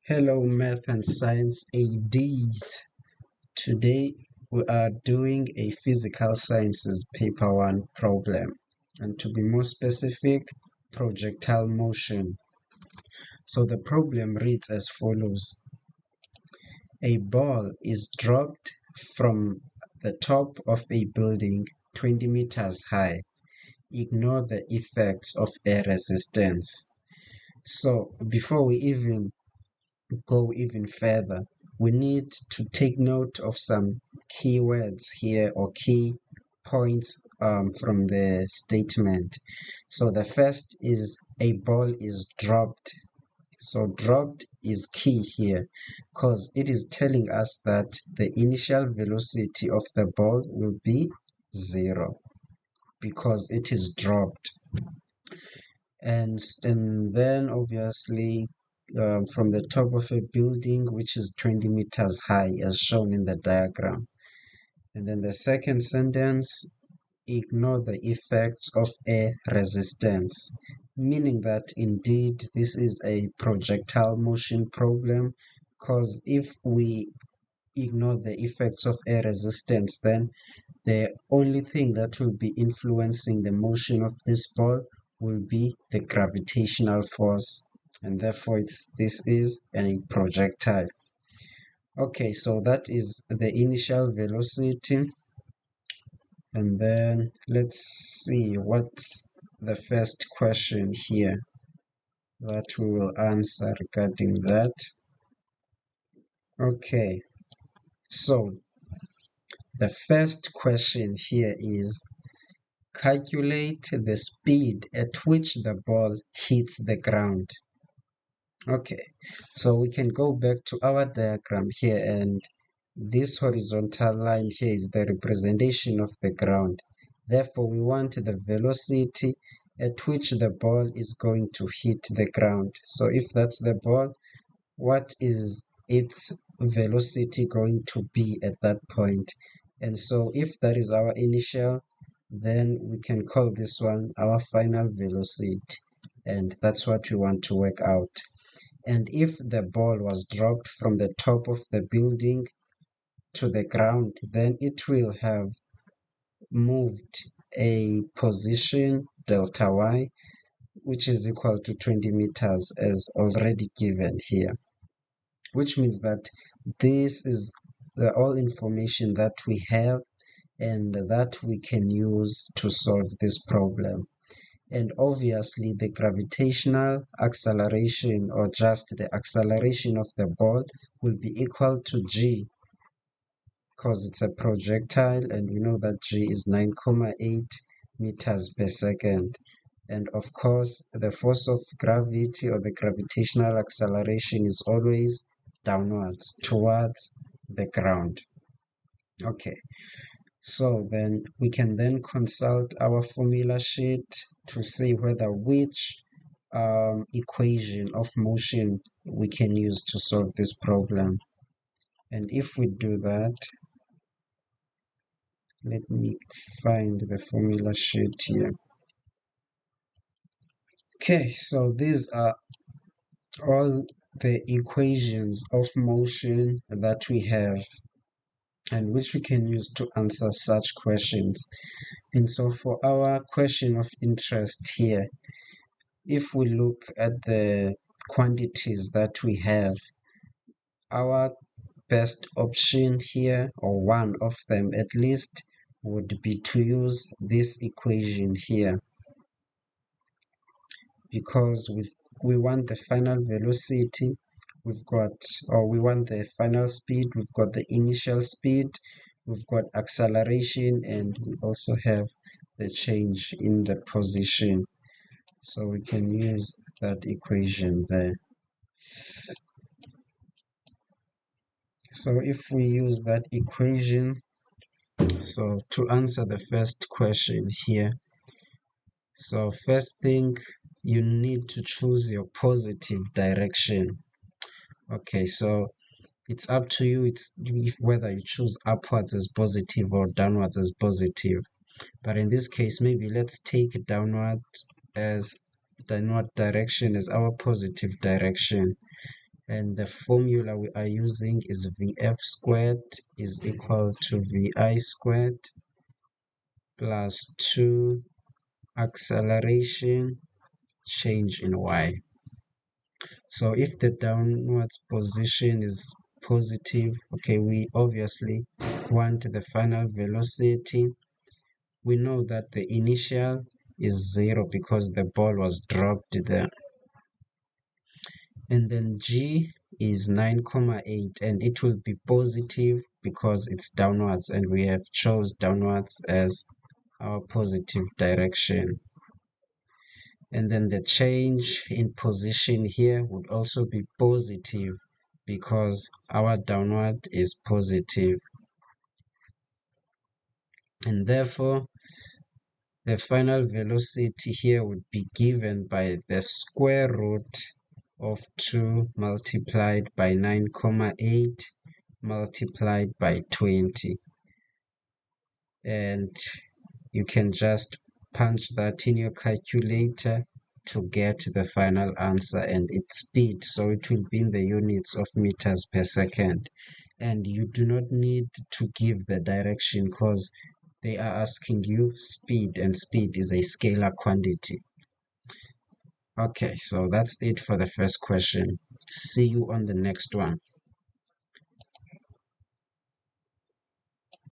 Hello, math and science ADs. Today we are doing a physical sciences paper 1 problem, and to be more specific, projectile motion. So the problem reads as follows. A ball is dropped from the top of a building 20 meters high. Ignore the effects of air resistance. So before we even go even further, we need to take note of some keywords here or key points from the statement. So the first is a ball is dropped. So dropped is key here because it is telling us that the initial velocity of the ball will be 0 because it is dropped. And then obviously from the top of a building which is 20 meters high as shown in the diagram. And then the second sentence, ignore the effects of air resistance, meaning that indeed this is a projectile motion problem, because if we ignore the effects of air resistance, then the only thing that will be influencing the motion of this ball will be the gravitational force, and therefore this is a projectile. Okay, so that is the initial velocity, and then let's see what's the first question here that we will answer regarding that. Okay, so the first question here is calculate the speed at which the ball hits the ground. Okay, so we can go back to our diagram here, and this horizontal line here is the representation of the ground. Therefore, we want the velocity at which the ball is going to hit the ground. So if that's the ball, what is its velocity going to be at that point? And so if that is our initial, then we can call this one our final velocity, and that's what we want to work out. And if the ball was dropped from the top of the building to the ground, then it will have moved a position delta y, which is equal to 20 meters as already given here, which means that this is the all information that we have and that we can use to solve this problem. And obviously the gravitational acceleration, or just the acceleration of the ball, will be equal to g, because it's a projectile and we know that g is 9.8 meters per second. And of course the force of gravity, or the gravitational acceleration, is always downwards towards the ground. Okay, so then we can then consult our formula sheet to see whether which equation of motion we can use to solve this problem. And if we do that, let me find the formula sheet here. Okay, so these are all the equations of motion that we have and which we can use to answer such questions. And so for our question of interest here, if we look at the quantities that we have, our best option here, or one of them at least, would be to use this equation here, because we want the final velocity, we've got, or we want the final speed, we've got the initial speed, we've got acceleration, and we also have the change in the position. So we can use that equation there. So if we use that equation, so to answer the first question here, so first thing, you need to choose your positive direction. Okay, so it's up to you, whether you choose upwards as positive or downwards as positive. But in this case, maybe let's take downward direction as our positive direction. And the formula we are using is Vf squared is equal to Vi squared plus 2 acceleration change in y. So if the downwards position is positive, okay, we obviously want the final velocity. We know that the initial is 0 because the ball was dropped there. And then g is 9,8 and it will be positive because it's downwards, and we have chose downwards as our positive direction. And then the change in position here would also be positive because our downward is positive. And therefore, the final velocity here would be given by the square root of 2 multiplied by 9,8 multiplied by 20. And you can just punch that in your calculator to get the final answer and its speed. So it will be in the units of meters per second. And you do not need to give the direction because they are asking you speed, and speed is a scalar quantity. Okay, so that's it for the first question. See you on the next one.